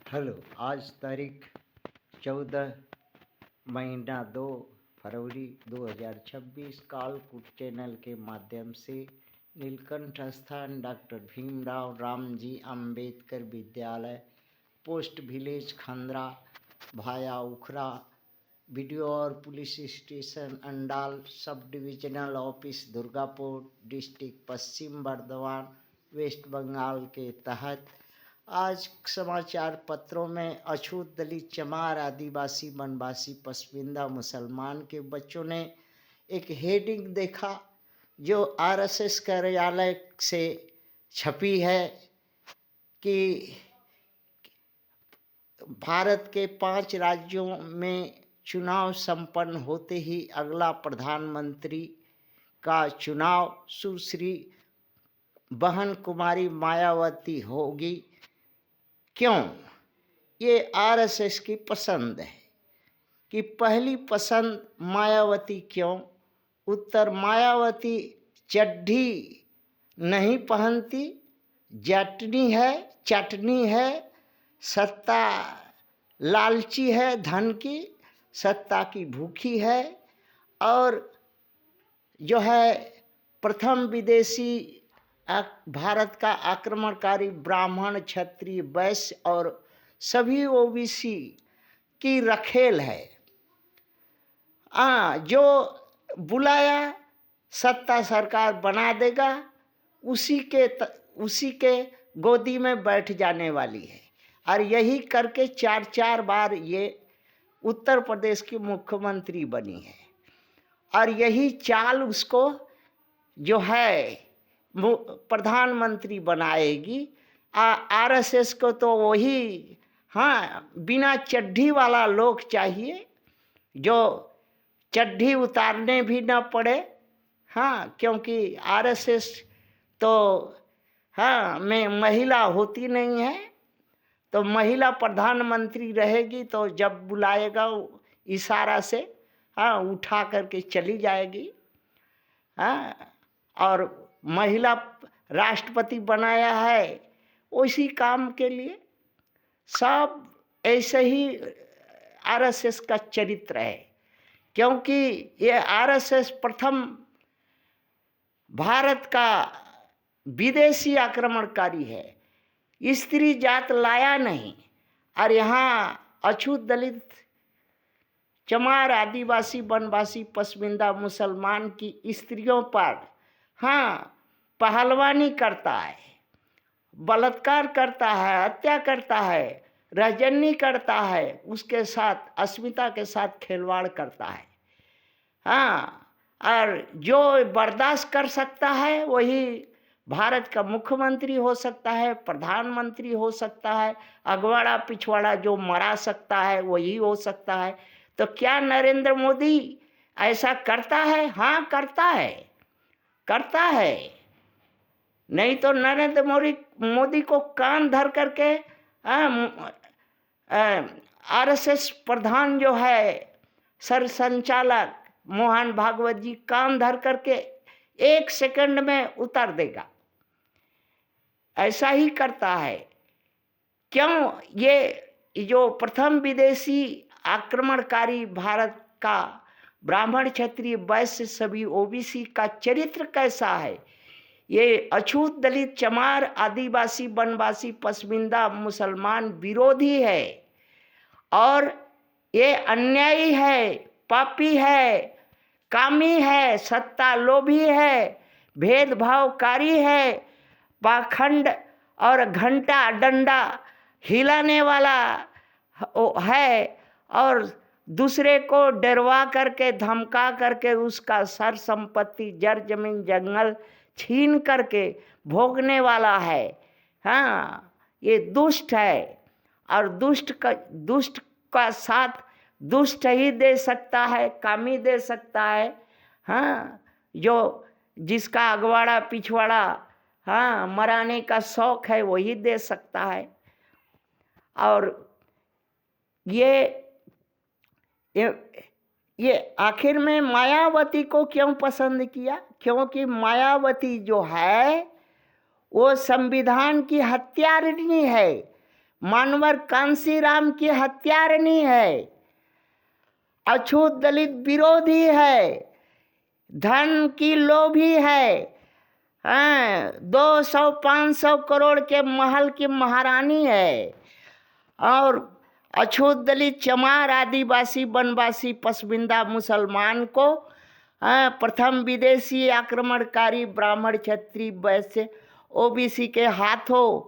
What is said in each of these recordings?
Hello. आज तारीख 14 महीना 2 फरवरी 2026 कालकुट चैनल के माध्यम से नीलकंठ स्थान डॉक्टर भीमराव रामजी अंबेडकर विद्यालय पोस्ट विलेज खंद्रा भाया उखरा बीडीओ और police station Andal sub divisional office Durgapur district Paschim Bardhaman West Bengal के तहत आज समाचार पत्रों में अछूत दलित चमार आदिवासी वनवासी पसमिंदा मुसलमान के बच्चों ने एक हेडिंग देखा जो आरएसएस कार्यालय से छपी है कि भारत के 5 राज्यों में चुनाव संपन्न होते ही अगला प्रधानमंत्री का चुनाव सुश्री बहन कुमारी मायावती होगी। क्यों? ये आरएसएस की पसंद है कि पहली पसंद मायावती क्यों? उत्तर, मायावती चड्ढी नहीं पहनती, चटनी है, सत्ता लालची है, धन की सत्ता की भूखी है और जो है प्रथम विदेशी भारत का आक्रमणकारी ब्राह्मण क्षत्रिय वैश्य और सभी ओबीसी की रखेल है। जो बुलाया सत्ता सरकार बना देगा, उसी के गोदी में बैठ जाने वाली है और यही करके 4 बार ये उत्तर प्रदेश की मुख्यमंत्री बनी है और यही चाल उसको जो है प्रधानमंत्री बनाएगी। आरएसएस को तो वही बिना चड्ढी वाला लोग चाहिए जो चड्ढी उतारने भी ना पड़े। क्योंकि आरएसएस तो में महिला होती नहीं है, तो महिला प्रधानमंत्री रहेगी तो जब बुलाएगा इशारा से उठा करके चली जाएगी। और महिला राष्ट्रपति बनाया है उसी काम के लिए। सब ऐसे ही आरएसएस का चरित्र है, क्योंकि ये आरएसएस प्रथम भारत का विदेशी आक्रमणकारी है। स्त्री जात लाया नहीं और यहाँ अछूत दलित चमार आदिवासी वनवासी पसमिंदा मुसलमान की स्त्रियों पर पहलवानी करता है, बलात्कार करता है, हत्या करता है, रजनी करता है, उसके साथ अस्मिता के साथ खिलवाड़ करता है। और जो बर्दाश्त कर सकता है वही भारत का मुख्यमंत्री हो सकता है, प्रधानमंत्री हो सकता है। अगवाड़ा पिछवाड़ा जो मरा सकता है वही हो सकता है। तो क्या नरेंद्र मोदी ऐसा करता है? करता है। नहीं तो नरेंद्र मोदी को कान धर करके आरएसएस प्रधान जो है सरसंचालक मोहन भागवत जी कान धर करके 1 सेकंड में उतार देगा। ऐसा ही करता है। क्यों? ये जो प्रथम विदेशी आक्रमणकारी भारत का ब्राह्मण क्षत्रिय वैश्य सभी ओबीसी का चरित्र कैसा है? ये अछूत दलित चमार आदिवासी वनवासी पसमिंदा मुसलमान विरोधी है और ये अन्यायी है, पापी है, कामी है, सत्ता लोभी है, भेदभावकारी है, पाखंड और घंटा डंडा हिलाने वाला है और दूसरे को डरवा करके धमका करके उसका सर संपत्ति जर जमीन जंगल छीन करके भोगने वाला है। ये दुष्ट है और दुष्ट का साथ दुष्ट ही दे सकता है, कामी दे सकता है। जो जिसका अगवाड़ा पिछवाड़ा मराने का शौक है वही दे सकता है। और ये आखिर में मायावती को क्यों पसंद किया? क्योंकि मायावती जो है वो संविधान की हत्यारिणी है। मानवर कांसीराम की हत्यारनी है, अछूत दलित विरोधी है, धन की लोभी है, 200-500 करोड़ के महल की महारानी है, और अछूत दलित चमार आदिवासी वनवासी पसबिंदा मुसलमान को प्रथम विदेशी आक्रमणकारी ब्राह्मण क्षत्रिय वैश्य ओबीसी के हाथों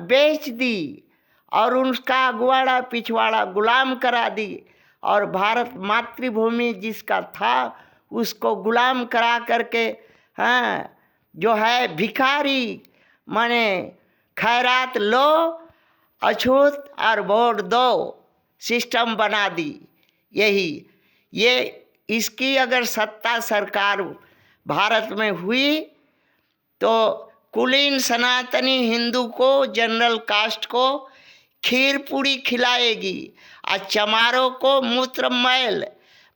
बेच दी और उसका अगवाड़ा पिछवाड़ा गुलाम करा दी, और भारत मातृभूमि जिसका था उसको गुलाम करा करके जो है भिखारी माने खैरात लो अछूत और वोट दो सिस्टम बना दी। ये इसकी अगर सत्ता सरकार भारत में हुई तो कुलीन सनातनी हिंदू को, जनरल कास्ट को खीर पूरी खिलाएगी और चमारों को मूत्र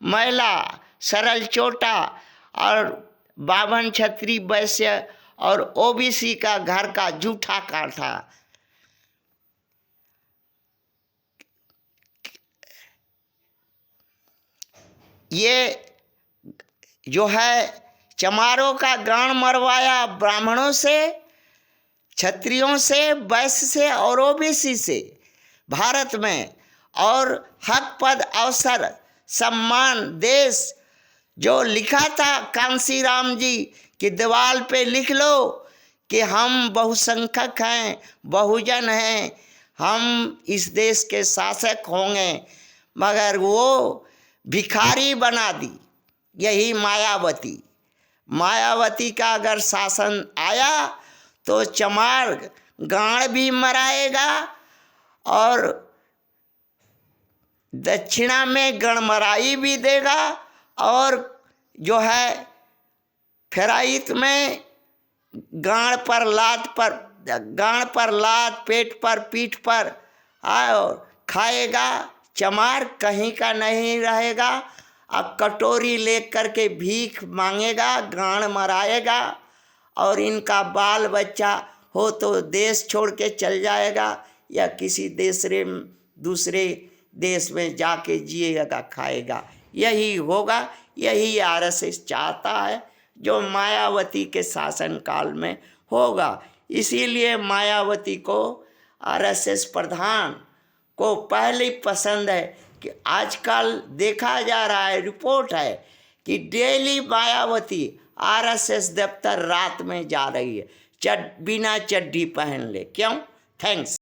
मैला सरल चोटा और बावन छत्री वैश्य और ओबीसी का घर का जूठा कांठा। ये जो है चमारों का गान मरवाया ब्राह्मणों से, क्षत्रियों से, वैश्य से और ओबीसी से भारत में, और हक पद अवसर सम्मान देश जो लिखा था कांसीराम जी कि दीवार पे लिख लो कि हम बहुसंख्यक हैं, बहुजन हैं, हम इस देश के शासक होंगे, मगर वो भिखारी बना दी। यही मायावती का अगर शासन आया तो चमार गाड़ भी मराएगा और दक्षिणा में गणमराई भी देगा, और जो है फेराइत में गाड़ पर लात पेट पर पीठ पर और खाएगा। चमार कहीं का नहीं रहेगा, अब कटोरी लेकर के भीख मांगेगा, गाड़ मराएगा, और इनका बाल बच्चा हो तो देश छोड़ के चल जाएगा या किसी दूसरे देश में जाके जिएगा, खाएगा। यही होगा, यही आरएसएस चाहता है जो मायावती के शासनकाल में होगा। इसीलिए मायावती को आरएसएस प्रधान को पहले पसंद है कि आजकल देखा जा रहा है, रिपोर्ट है कि डेली मायावती आरएसएस दफ्तर रात में जा रही है, बिना चड्डी पहन ले। क्यों? थैंक्स।